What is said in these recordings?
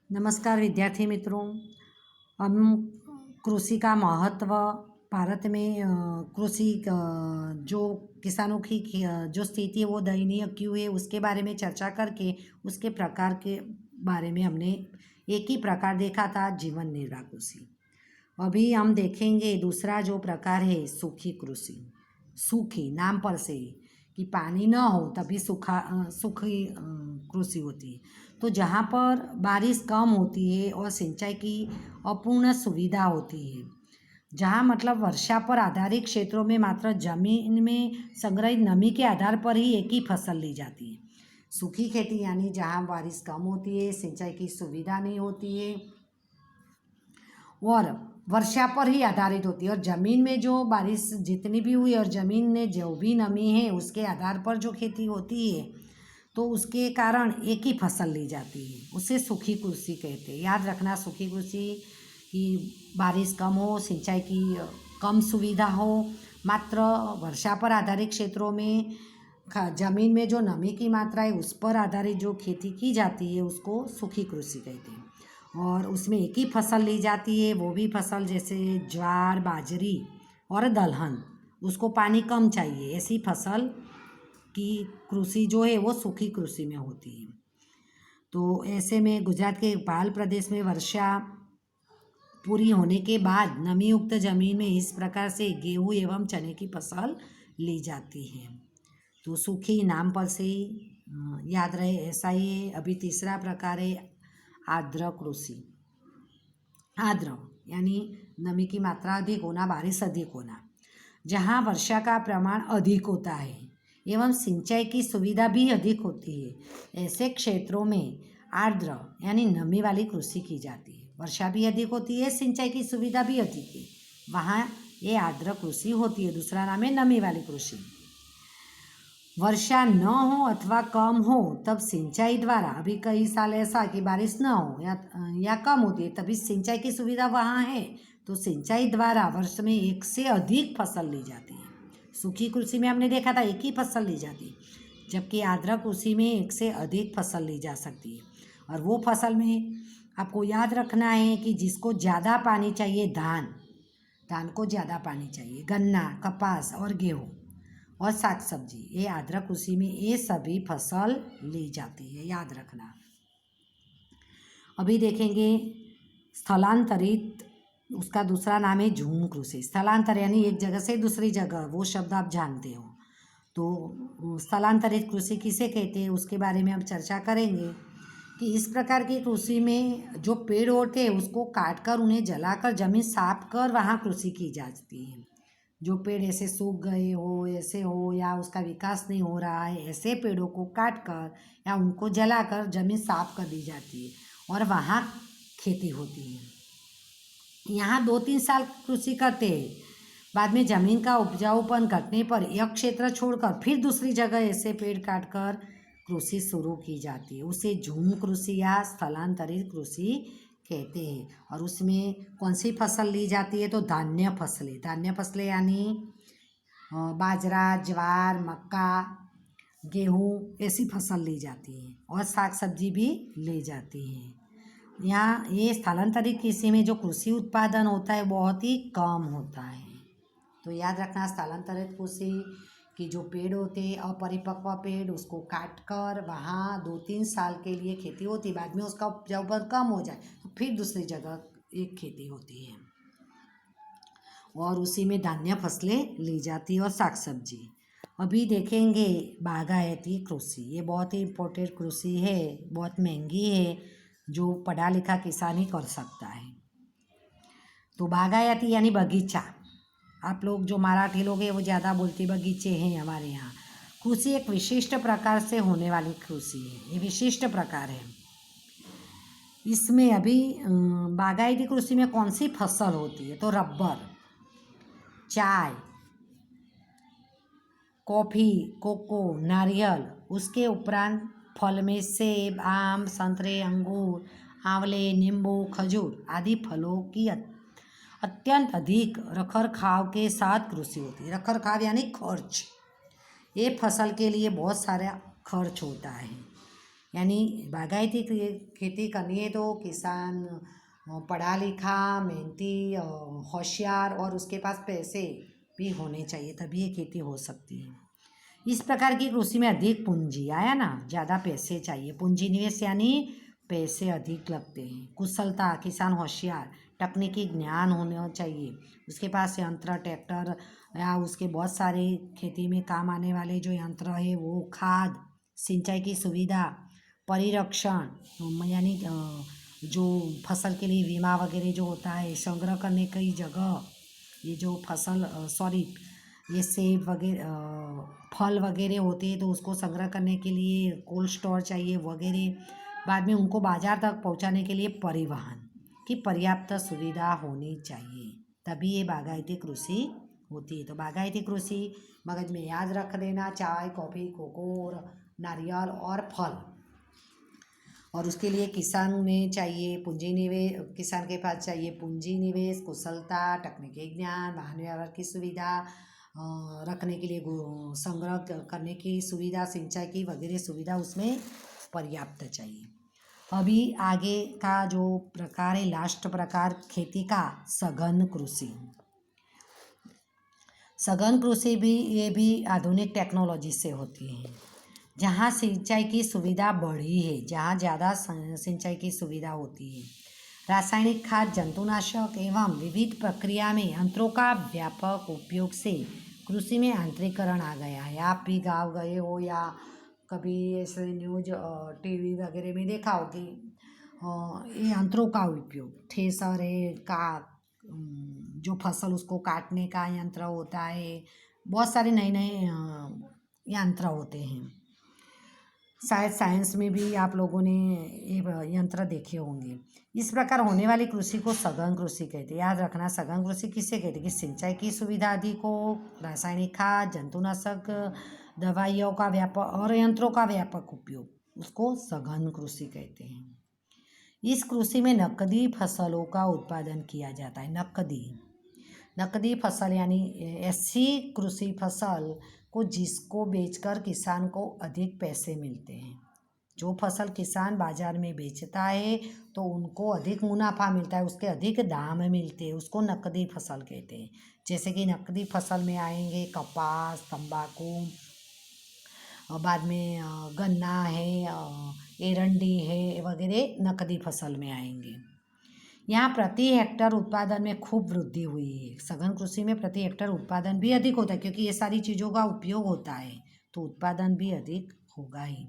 नमस्कार विद्यार्थी मित्रों। हम कृषि का महत्व भारत में कृषि जो किसानों की जो स्थिति है वो दयनीय क्यों है उसके बारे में चर्चा करके उसके प्रकार के बारे में हमने एक ही प्रकार देखा था, जीवन निर्वाह कृषि। अभी हम देखेंगे दूसरा जो प्रकार है सूखी कृषि। सूखी नाम पर से ही कि पानी न हो तभी सूखी कृषि होती है। तो जहाँ पर बारिश कम होती है और सिंचाई की अपूर्ण सुविधा होती है, जहाँ मतलब वर्षा पर आधारित क्षेत्रों में मात्र जमीन में संग्रहित नमी के आधार पर ही एक ही फसल ली जाती है। सूखी खेती यानी जहाँ बारिश कम होती है, सिंचाई की सुविधा नहीं होती है और वर्षा पर ही आधारित होती है, और ज़मीन में जो बारिश जितनी भी हुई और ज़मीन में जो भी नमी है उसके आधार पर जो खेती होती है तो उसके कारण एक ही फसल ली जाती है, उसे सूखी कृषि कहते हैं। याद रखना, सूखी कृषि कि बारिश कम हो, सिंचाई की कम सुविधा हो, मात्र वर्षा पर आधारित क्षेत्रों में ज़मीन में जो नमी की मात्रा है उस पर आधारित जो खेती की जाती है उसको सूखी कृषि कहते हैं। और उसमें एक ही फसल ली जाती है, वो भी फसल जैसे ज्वार, बाजरी और दलहन, उसको पानी कम चाहिए, ऐसी फसल की कृषि जो है वो सूखी कृषि में होती है। तो ऐसे में गुजरात के भाल प्रदेश में वर्षा पूरी होने के बाद नमी युक्त जमीन में इस प्रकार से गेहूँ एवं चने की फसल ली जाती है। तो सूखी नाम पर से ही याद रहे ऐसा ही है। अभी तीसरा प्रकार है आर्द्र कृषि। आर्द्र यानी नमी की मात्रा अधिक होना, बारिश अधिक होना, जहाँ वर्षा का प्रमाण अधिक होता है एवं सिंचाई की सुविधा भी अधिक होती है, ऐसे क्षेत्रों में आर्द्र यानी नमी वाली कृषि की जाती है। वर्षा भी अधिक होती है, सिंचाई की सुविधा भी अधिक है, वहाँ ये आर्द्र कृषि होती है। दूसरा नाम है नमी वाली कृषि। वर्षा न हो अथवा कम हो तब सिंचाई द्वारा, अभी कई साल ऐसा कि बारिश न हो या कम होती है, तभी सिंचाई की सुविधा वहाँ है तो सिंचाई द्वारा वर्ष में एक से अधिक फसल ली जाती है। सूखी कृषि में हमने देखा था एक ही फसल ली जाती है, जबकि आर्द्र कृषि में एक से अधिक फसल ली जा सकती है। और वो फसल में आपको याद रखना है कि जिसको ज़्यादा पानी चाहिए, धान को ज़्यादा पानी चाहिए, गन्ना, कपास और गेहूँ और साग सब्जी, ये आर्द्र कृषि में ये सभी फसल ली जाती है, याद रखना। अभी देखेंगे स्थलांतरित, उसका दूसरा नाम है झूम कृषि। स्थलांतर यानी एक जगह से दूसरी जगह, वो शब्द आप जानते हो। तो स्थलांतरित कृषि किसे कहते हैं उसके बारे में हम चर्चा करेंगे कि इस प्रकार की कृषि में जो पेड़ होते हैं उसको काट कर उन्हें जलाकर जमीन साफ कर वहाँ कृषि की जाती है। जो पेड़ ऐसे सूख गए हो, ऐसे हो या उसका विकास नहीं हो रहा है, ऐसे पेड़ों को काट कर या उनको जलाकर जमीन साफ कर दी जाती है और वहाँ खेती होती है। यहाँ 2-3 साल कृषि करते हैं, बाद में ज़मीन का उपजाऊपन घटने पर यह क्षेत्र छोड़कर फिर दूसरी जगह ऐसे पेड़ काटकर कृषि शुरू की जाती है, उसे झूम कृषि या स्थलांतरित कृषि कहते हैं। और उसमें कौन सी फसल ली जाती है तो धान्य फसलें यानी बाजरा, ज्वार, मक्का, गेहूँ, ऐसी फसल ली जाती है और साग सब्जी भी ली जाती है। यहाँ ये स्थलांतरित कृषि में जो कृषि उत्पादन होता है बहुत ही कम होता है। तो याद रखना, स्थलांतरित कृषि कि जो पेड़ होते हैं अपरिपक्व पेड़, उसको काट कर वहाँ 2-3 साल के लिए खेती होती, बाद में उसका उपजाऊपन कम हो जाए तो फिर दूसरी जगह एक खेती होती है और उसी में धान्य फसलें ली जाती है और साग सब्जी। अभी देखेंगे बागायती कृषि। ये बहुत ही इम्पोर्टेंट कृषि है, बहुत महंगी है, जो पढ़ा लिखा किसान ही कर सकता है। तो बागायती यानी बगीचा, आप लोग जो मराठी लोग हैं वो ज़्यादा बोलते बगीचे हैं हमारे यहाँ। कृषि एक विशिष्ट प्रकार से होने वाली कृषि है, ये विशिष्ट प्रकार है। इसमें अभी बागायती कृषि में कौन सी फसल होती है तो रबर, चाय, कॉफ़ी, कोको, नारियल, उसके उपरांत फल में सेब, आम, संतरे, अंगूर, आंवले, नींबू, खजूर आदि फलों की अत्यंत अधिक रखरखाव के साथ कृषि होती है। रखरखाव यानी खर्च, ये फसल के लिए बहुत सारा खर्च होता है। यानी बागायती खेती करनी है तो किसान पढ़ा लिखा, मेहनती, होशियार और उसके पास पैसे भी होने चाहिए, तभी ये खेती हो सकती है। इस प्रकार की कृषि में अधिक पूंजी, आया ना, ज़्यादा पैसे चाहिए। पूंजी निवेश यानी पैसे अधिक लगते हैं। कुशलता, किसान होशियार, तकनीकी ज्ञान होना चाहिए, उसके पास यंत्र, ट्रैक्टर या उसके बहुत सारे खेती में काम आने वाले जो यंत्र है वो, खाद, सिंचाई की सुविधा, परिरक्षण यानी जो फसल के लिए बीमा वगैरह जो होता है, संग्रह करने की जगह, ये जो फसल ये सेब वगैरह फल वगैरह होते हैं तो उसको संग्रह करने के लिए कोल्ड स्टोर चाहिए वगैरह। बाद में उनको बाजार तक पहुंचाने के लिए परिवहन की पर्याप्त सुविधा होनी चाहिए, तभी ये बागायती कृषि होती है। तो बागायती कृषि मगज में याद रख देना, चाय, कॉफ़ी, कोको और नारियल और फल। और उसके लिए किसान में चाहिए पूंजी निवेश, किसान के पास चाहिए पूंजी निवेश, कुशलता, तकनीकी ज्ञान, वाहन व्यवहार की सुविधा, रखने के लिए संग्रह करने की सुविधा, सिंचाई की वगैरह सुविधा उसमें पर्याप्त चाहिए। अभी आगे का जो प्रकार है, लास्ट प्रकार खेती का सघन कृषि। सघन कृषि भी ये भी आधुनिक टेक्नोलॉजी से होती है, जहाँ सिंचाई की सुविधा बढ़ी है, जहाँ ज़्यादा सिंचाई की सुविधा होती है। रासायनिक खाद, जंतुनाशक एवं विविध प्रक्रिया में यंत्रों का व्यापक उपयोग से कृषि में यांत्रिकरण आ गया है। आप भी गाँव गए हो या कभी ऐसे न्यूज टीवी वगैरह में देखा हो कि ये यंत्रों का उपयोग, थ्रेसर है का जो फसल उसको काटने का यंत्र होता है, बहुत सारे नए नए यंत्र होते हैं। शायद साइंस में भी आप लोगों ने ये यंत्र देखे होंगे। इस प्रकार होने वाली कृषि को सघन कृषि कहते हैं। याद रखना, सघन कृषि किससे कहते हैं कि सिंचाई की सुविधा अधिक हो, रासायनिक खाद, जंतुनाशक दवाइयों का व्यापक और यंत्रों का व्यापक उपयोग, उसको सघन कृषि कहते हैं। इस कृषि में नकदी फसलों का उत्पादन किया जाता है। नकदी फसल यानी ऐसी कृषि फसल को जिसको बेचकर किसान को अधिक पैसे मिलते हैं। जो फसल किसान बाजार में बेचता है तो उनको अधिक मुनाफा मिलता है, उसके अधिक दाम मिलते हैं, उसको नकदी फसल कहते हैं। जैसे कि नकदी फसल में आएंगे कपास, तंबाकू, और बाद में गन्ना है, एरंडी है वगैरह नकदी फसल में आएंगे। यहाँ प्रति हेक्टर उत्पादन में खूब वृद्धि हुई है। सघन कृषि में प्रति हेक्टर उत्पादन भी अधिक होता है, क्योंकि ये सारी चीज़ों का उपयोग होता है तो उत्पादन भी अधिक होगा ही।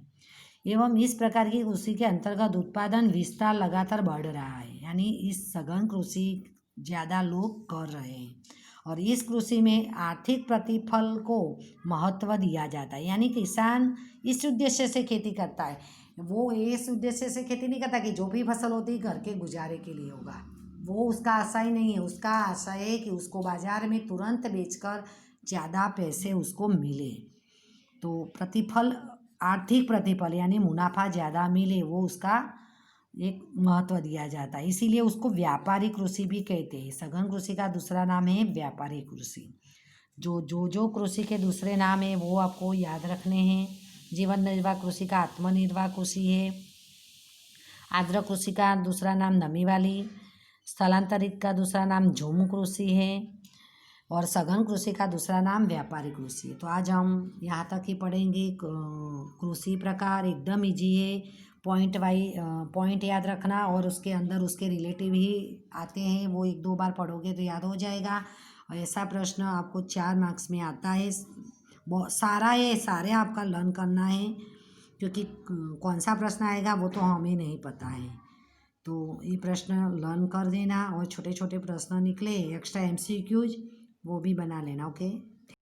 एवं इस प्रकार की कृषि के अंतर्गत उत्पादन विस्तार लगातार बढ़ रहा है, यानी इस सघन कृषि ज़्यादा लोग कर रहे हैं। और इस कृषि में आर्थिक प्रतिफल को महत्व दिया जाता है, यानी किसान इस उद्देश्य से खेती करता है। वो इस उद्देश्य से खेती नहीं करता कि जो भी फसल होती है घर के गुजारे के लिए होगा, वो उसका आशय नहीं है। उसका आशय है कि उसको बाजार में तुरंत बेचकर ज़्यादा पैसे उसको मिले, तो प्रतिफल, आर्थिक प्रतिफल यानी मुनाफा ज़्यादा मिले, वो उसका एक महत्व दिया जाता है। इसीलिए उसको व्यापारिक कृषि भी कहते हैं। सघन कृषि का दूसरा नाम है व्यापारिक कृषि। जो कृषि के दूसरे नाम है वो आपको याद रखने हैं। जीवन निर्वाह कृषि का आत्मनिर्वाह कृषि है। आर्द्र कृषि का दूसरा नाम नमी वाली, स्थलांतरित का दूसरा नाम झूम कृषि है, और सघन कृषि का दूसरा नाम व्यापारिक कृषि है। तो आज हम यहाँ तक ही पढ़ेंगे। कृषि प्रकार एकदम ईजी है, पॉइंट याद रखना, और उसके अंदर उसके रिलेटिव ही आते हैं, वो 1-2 बार पढ़ोगे तो याद हो जाएगा। और ऐसा प्रश्न आपको 4 मार्क्स में आता है। बहुत सारे आपका लर्न करना है, क्योंकि कौन सा प्रश्न आएगा वो तो हमें नहीं पता है। तो ये प्रश्न लर्न कर देना, और छोटे छोटे प्रश्न निकले एक्स्ट्रा MCQs वो भी बना लेना। ओके।